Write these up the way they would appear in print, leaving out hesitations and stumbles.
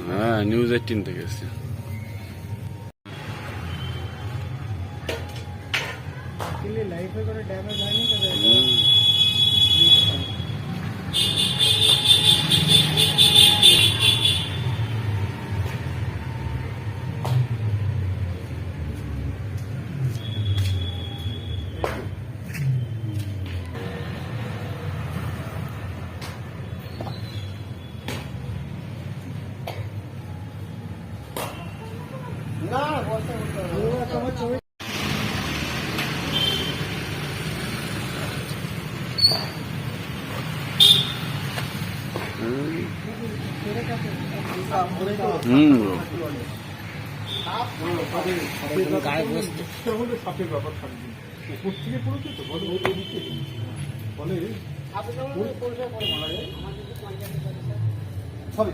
হ্যাঁ, নিউজ 18 থেকে এসেছে। লাইফে করে ড্যামেজ হয়নি তো না বলতে তোমার ছবি গায়ে বসতে সাপের ব্যাপার থাকবে উপর থেকে পড়েছে তো বলে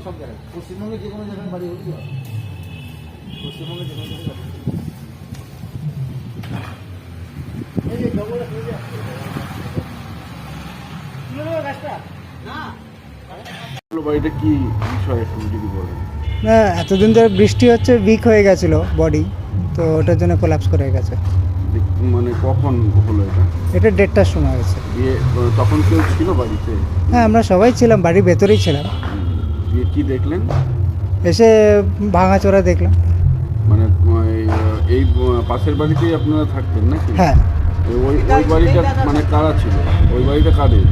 সব জায়গায় পশ্চিমবঙ্গে যে কোনো জায়গায় বাড়ি হচ্ছে পশ্চিমবঙ্গে যে কোনো জায়গায় গাছটা না বাড়িটা কি বিষয় একটু যদি বলেন। না এতদিন ধরে বৃষ্টি হচ্ছে, উইক হয়ে গেছিলো বডি, তো ওটার জন্য কোলাপস করে গেছে। মানে কখন হলো এটা? এটা 1:30টার সময় হয়েছে। দিয়ে তখন কেউ ছিল বাড়িতে? হ্যাঁ, আমরা সবাই ছিলাম, বাড়ির ভেতরেই ছিলাম। দিয়ে কি দেখলেন? এসে ভাঙাচোরা দেখলাম। মানে এই পাশের বাড়িতেই আপনারা থাকতেন নাকি? হ্যাঁ। ওই বাড়িটা মানে কারা ছিল? ওই বাড়িটা কাদের?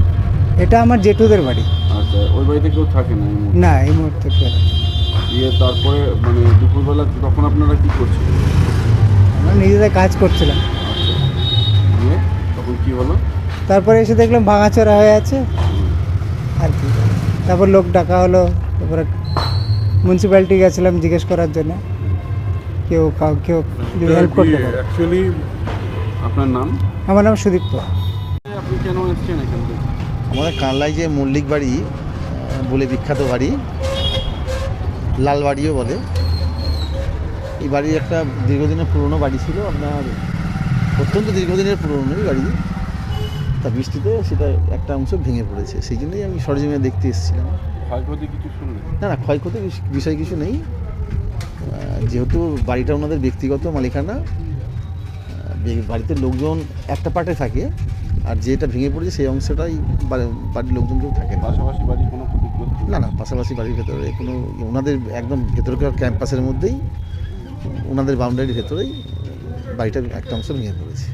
এটা আমার জেঠুদের বাড়ি। আচ্ছা, ওই বাড়িতে কেউ থাকে না? না, এই মুহূর্তে কেউ নেই। দিয়ে তারপরে মানে দুপুরবেলা তখন আপনারা কি করছিলেন? আমরা নিজেদের কাজ করছিলাম। আচ্ছা, দিয়ে তখন কি হলো? তারপরে এসে দেখলাম ভাঙাচোরা হয়ে আছে আর কি। তারপর লোক ডাকা হলো, তারপরে মিউনিসিপ্যালিটি গেছিলাম জিজ্ঞেস করার জন্য কেউ হেল্প করতে পারে। অ্যাকচুয়ালি আপনার নাম? আমার নাম সুদীপ্ত। আপনি কেন এসেছেন এখান থেকে? আমাদের কানলায় যে মল্লিক বাড়ি বলে বিখ্যাত বাড়ি, লাল বাড়িও বলে, এই বাড়ি একটা দীর্ঘদিনের পুরনো বাড়ি ছিল, আপনার অত্যন্ত দীর্ঘদিনের পুরনোই বাড়ি। তা বৃষ্টিতে সেটা একটা অংশ ভেঙে পড়েছে, সেই জন্যই আমি সরজমিনে দেখতে এসেছিলাম। ক্ষয়ক্ষতি কিছু শুনলেন? না, ক্ষয়ক্ষতির বিষয় কিছু নেই, যেহেতু বাড়িটা ওনাদের ব্যক্তিগত মালিকানা, বাড়িতে লোকজন একটা পার্টে থাকে, আর যেটা ভেঙে পড়েছে সেই অংশটাই বাড়ির লোকজন কেউ থাকে না। পাশাপাশি বাড়ি কোনো ক্ষতিগ্রস্ত? না, পাশাপাশি বাড়ির ভেতরে কোনো, ওনাদের একদম ভেতরকার ক্যাম্পাসের মধ্যেই, ওনাদের বাউন্ডারির ভেতরেই বাড়িটার একটা অংশ ভেঙে পড়েছে।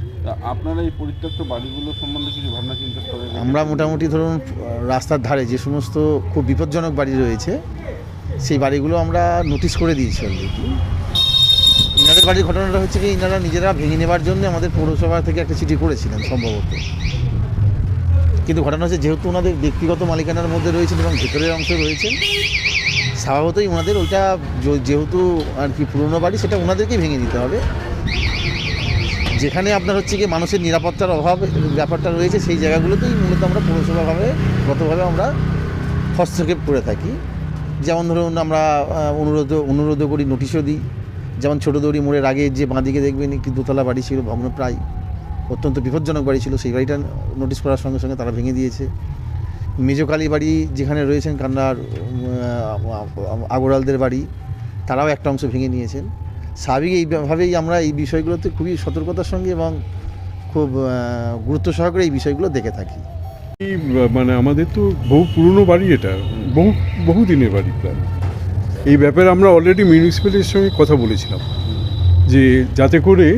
আপনারা এই পরিত্যক্ত বাড়িগুলো সম্বন্ধে কিছু ভাবনা চিন্তা করেন? আমরা মোটামুটি ধরুন রাস্তার ধারে যে সমস্ত খুব বিপজ্জনক বাড়ি রয়েছে সেই বাড়িগুলো আমরা নোটিশ করে দিয়েছি অলরেডি। ইনাদের বাড়ির ঘটনাটা হচ্ছে কি, ইনারা নিজেরা ভেঙে নেবার জন্য আমাদের পৌরসভা থেকে একটা চিঠি করেছিলেন সম্ভবত, কিন্তু ঘটনা হচ্ছে যেহেতু ওনাদের ব্যক্তিগত মালিকানার মধ্যে রয়েছেন এবং ভেতরের অংশ রয়েছেন, স্বভাবতই ওনাদের ওইটা যেহেতু আর কি পুরনো বাড়ি, সেটা ওনাদেরকেই ভেঙে দিতে হবে। যেখানে আপনার হচ্ছে কি মানুষের নিরাপত্তার অভাব ব্যাপারটা রয়েছে, সেই জায়গাগুলোতেই মূলত আমরা পৌরসভাভাবে গতভাবে আমরা হস্তক্ষেপ করে থাকি। যেমন ধরুন আমরা অনুরোধ করি, নোটিশও দিই। যেমন ছোটো দৌড়ি মোড়ের আগে যে বাঁদিকে দেখবেন একটি দোতলা বাড়ি ছিল, ভগ্নপ্রায়, অত্যন্ত বিপজ্জনক বাড়ি ছিল, সেই বাড়িটা নোটিশ করার সঙ্গে সঙ্গে তারা ভেঙে দিয়েছে। মেজকালী বাড়ি যেখানে রয়েছেন কান্নার আগরওয়ালদের বাড়ি, তারাও একটা অংশ ভেঙে নিয়েছেন। স্বাভাবিক এইভাবেই আমরা এই বিষয়গুলোতে খুবই সতর্কতার সঙ্গে এবং খুব গুরুত্ব সহকারে এই বিষয়গুলো দেখে থাকি। মানে আমাদের তো বহু পুরনো বাড়ি, এটা বহু দিনের বাড়ি প্রায়। এই ব্যাপারে আমরা অলরেডি মিউনিসিপ্যালিটির সঙ্গে কথা বলেছিলাম যে যাতে করে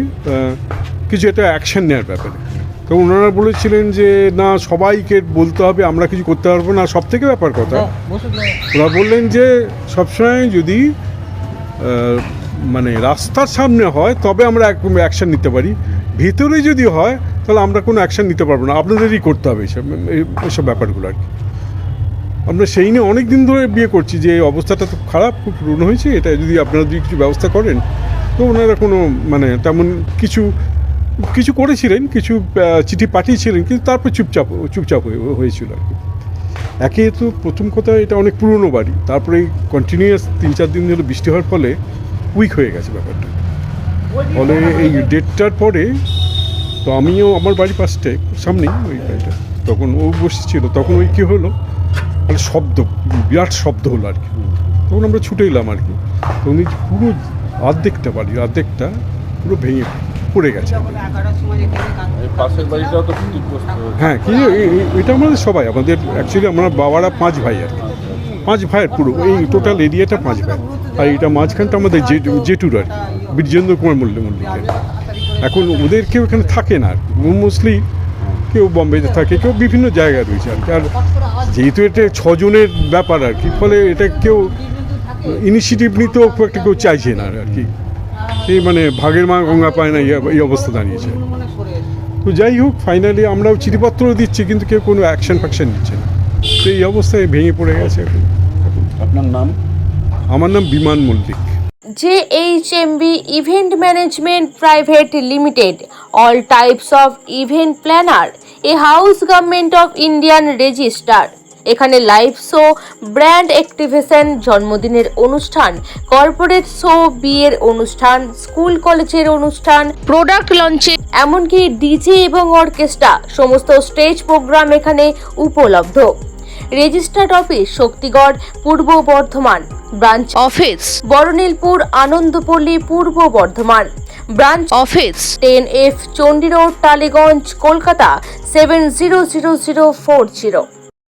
কিছু একটা অ্যাকশন নেওয়ার ব্যাপারে। তো ওনারা বলেছিলেন যে না, সবাইকে বলতে হবে, আমরা কিছু করতে পারবো না। সব থেকে ব্যাপার কথা, ওরা বললেন যে সবসময় যদি মানে রাস্তার সামনে হয় তবে আমরা অ্যাকশন নিতে পারি, ভেতরে যদি হয় তাহলে আমরা কোনো অ্যাকশন নিতে পারবো না, আপনাদেরই করতে হবে এইসব ব্যাপারগুলো আর কি। আমরা সেই নিয়ে অনেক দিন ধরে বিয়ে করছি যে অবস্থাটা তো খারাপ, খুব পুরনো হয়েছে, এটা যদি আপনারা যদি কিছু ব্যবস্থা করেন। তো ওনারা কোনো মানে তেমন কিছু করেছিলেন, কিছু চিঠি পাঠিয়েছিলেন, কিন্তু তারপর চুপচাপ হয়েছিল আর কি। একে তো প্রথম কথা, এটা অনেক পুরনো বাড়ি, তারপরে কন্টিনিউয়াস 3-4 দিন ধরে বৃষ্টি হওয়ার ফলে উইক হয়ে গেছে ব্যাপারটা। ফলে এই 1:30টার পরে তো আমিও আমার বাড়ির পাশটায় সামনেই ওই বাড়িটা, তখন ও বসেছিল, তখন ওই কী হলো, মানে শব্দ, বিরাট শব্দ হলো আর কি। তখন আমরা ছুটে এলাম আর কি। তো উনি পুরো অর্ধেকটা পুরো ভেঙে পড়ে গেছে। এই পাশের বাড়িটাও তো ক্ষতিগ্রস্ত হয়েছে। হ্যাঁ, কি এটা আমাদের সবাই, আমাদের অ্যাকচুয়ালি আমরা বাবারা 5 ভাই আর কি, 5 ভাইয়ের পুরো এই টোটাল এরিয়াটা 5 ভাই। আর এটা মাঝখানটা আমাদের জেঠুর আর কি, বীরজেন্দ্র কুমার মল্লিকের। এখন ওদের কেউ এখানে থাকে না আর কি, মোস্টলি কেউ বম্বেতে থাকে, কেউ বিভিন্ন জায়গায় রয়েছে আর কি। আর যেহেতু এটা 6 জনের ব্যাপার আর কি, ফলে এটা কেউ ইনিশিয়েটিভ নিতেও খুব একটা কেউ চাইছে না আর কি। এই মানে ভাগের মা গঙ্গা পায় না, এই অবস্থা দাঁড়িয়েছে। তো যাই হোক, ফাইনালি আমরাও চিঠিপত্রও দিচ্ছি, কিন্তু কেউ কোনো অ্যাকশন নিচ্ছে না। তো এই অবস্থায় ভেঙে পড়ে গেছে এখন। আপনার নাম? আমার নাম বিমান Mallick. JHMB Event Management Private Limited, all types of event planner, a house government of Indian register. এখানে লাইভ শো, ব্র্যান্ড অ্যাক্টিভেশন, জন্মদিনের অনুষ্ঠান, কর্পোরেট শো, বিয়ের অনুষ্ঠান, স্কুল কলেজের অনুষ্ঠান, প্রোডাক্ট লঞ্চে, এমনকি ডিজে এবং অর্কেস্ট্রা, সমস্ত স্টেজ প্রোগ্রাম এখানে উপলব্ধ। রেজিস্টার্ড অফিস শক্তিগড়, পূর্ব বর্ধমান। ব্রাঞ্চ অফিস বরনীলপুর, আনন্দপল্লী, পূর্ব Bardhaman. Branch office 10F Chandi road, Tollygunge, Kolkata 700040।